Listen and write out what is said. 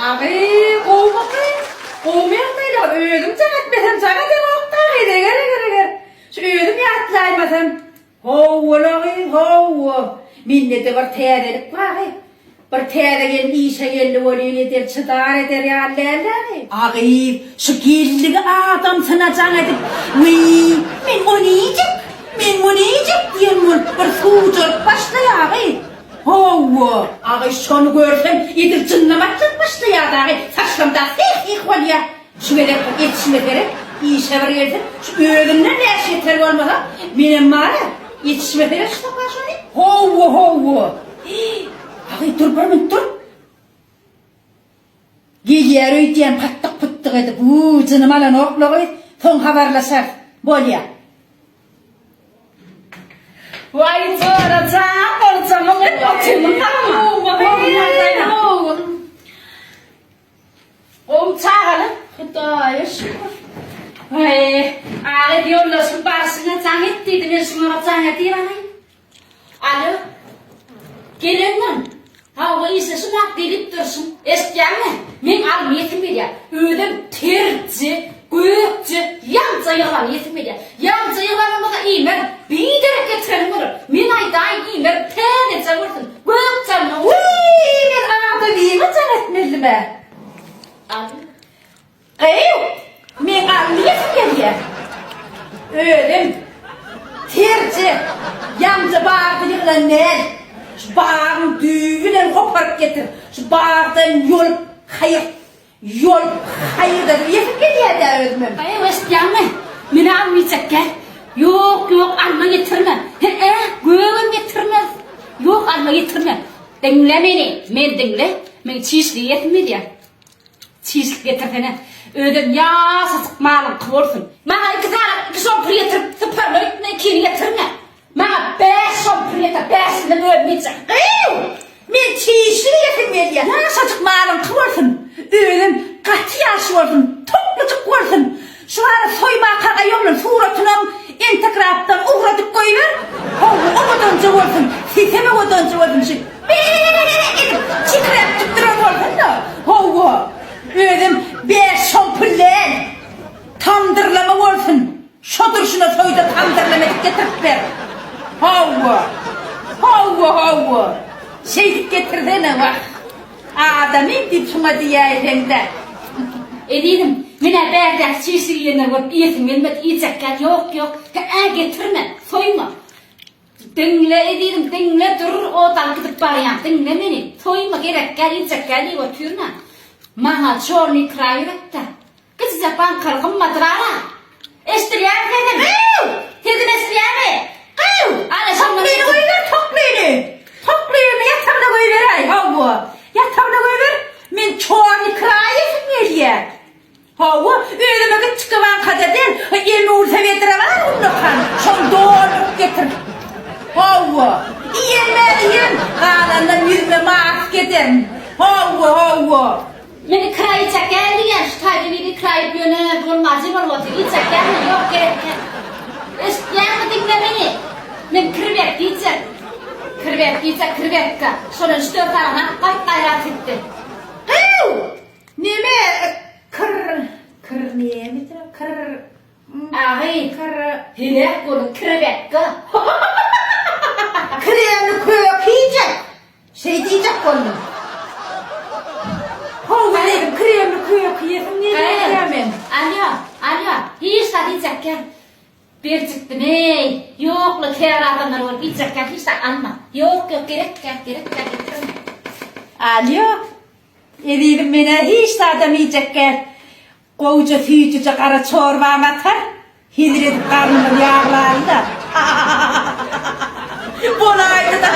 Abi kovmakayım. Kovmayakmayla ödüm çakatmasam sana da nokta gel. Şu ödüm yatlaymasam. Hov. Millete bir teyadelik var. Bir teyadegen işe geldi oluyor eder çıdar eder ya Allah'ım. Ağayım şu geldiği adam sana can edip. Men onu yiyecek diyen bir sucuk başlıyor ağayım. Ağay şunu görsem yedir cınlamaktan başlıyor ağay. Saçlamda ihval ya. Şu gerek yetişme gerek. İşe var yerden. Şu öğrenler ne yaş yeter olmadan. Benim var ya yetişme gerek şu karşılayın. Ağay dur bir minut dur. Geliyor öyle pattık pıttık edip. Canım alan okluğu. Son haberleşer. Bol ya. Vay soracağım, ortamı ne batırdım tamam mı? Oğlum çağırın. Hıdaya şükür. Vay, ağabey diyorlar şu başına can ettiydi, ben şuna can ettiğim anayım. Alo, gelin lan. Hava ise şuna delip dursun. Eskiden mi? Men almayetim bir ya. Ödüm terci, gökçü, yamca yılan yetim bir ya. Yamca yılanın bana iyimer, bir derek getirelim olur. Men aydan iyimer, tenece vursun. Gökçemle, Ben ağda diyeyim can etmeli be. Men almayetim geliyor. Ödüm terci, yamca bağırdı yılan ne? Şu bağın düğünen koparıp getir. Şu bağdan yol hayır dedi. Yetim geliyor da ödümüm. Ay eskiden mi? Meni almayacak gel. Yok alma getirme. Göğün getirmez. Yok alma getirme. Dinle beni. Men dinle. Men çişli yetmedi ya. Çişli getirsene. Ödüm ya satık malım kıvırsın. Bana iki son getirip sıfırla ne kini getirme. Bana 5 son getir. 5'ini ölmeyecek. Men çişli yetim ya. Ne satık malım kıvırsın. Ödüm katı yaş olsun. Toplucuk olsun. Şu ara soyma kaka yolun suratına integraptan uğradık koyuver. O olsun. Sisteme oduncu olsun. Çıkrap tutturan olsun da. Ödüm 5 şampullen. Tandırlama olsun. Şodur şuna soyda tandırlamak getirip ver. Şeylik getirdene bak. Adamın dipsuna diyeyim de. Edinim, mine berder çişli yerine vurup yetim bilmek yiyecekken yok. Getirme, soyma. Dinle edinim, dinle dur o dalgıdık barayan, dinle beni. Soyma gerek gel yiyecekken iyi oturma. Maha çorni krayırak da. Kız yapan kargım madrara. Estiriyen dedim. Dedim estiriyen mi? Toplayını koyuver, toplayını. Yatağına koyuver ay. Yatağına koyuver. Men çorni krayırak geliyor. Önüme çıkıvan kadar değil. Elini ursa vetire var mı? Şunu doğrup getir. Yiyem. Ağlandan yüzme maaş getirin. Beni krayıcak geldi ya. Şu tacibini krayıp yöne bulmazım olmadı. Yiyecek geldi yok gerek. Yanma dinle beni. Ben kırıver diyecek. Kırıver. Sonra işte tarafına kayıt dayrat etti. Neme? Kır niye mi? Ağay. Hile kolu kırıver. Kremli kök yiyecek. Şey diyecek onu. Kremli kök yedim. Niye yemem? Alo. Hiç de diyecek gel. Bir çıktım ey. Yoklu kere adamlar ol. Diyecek gel hiç de alma. Yok gerek gel. Alo. Edilim bana hiç de adam yiyecek gel. Kovuca tüyücüce kara çorbam atar. Hidret karnımın yağlarında. Bulaydı da.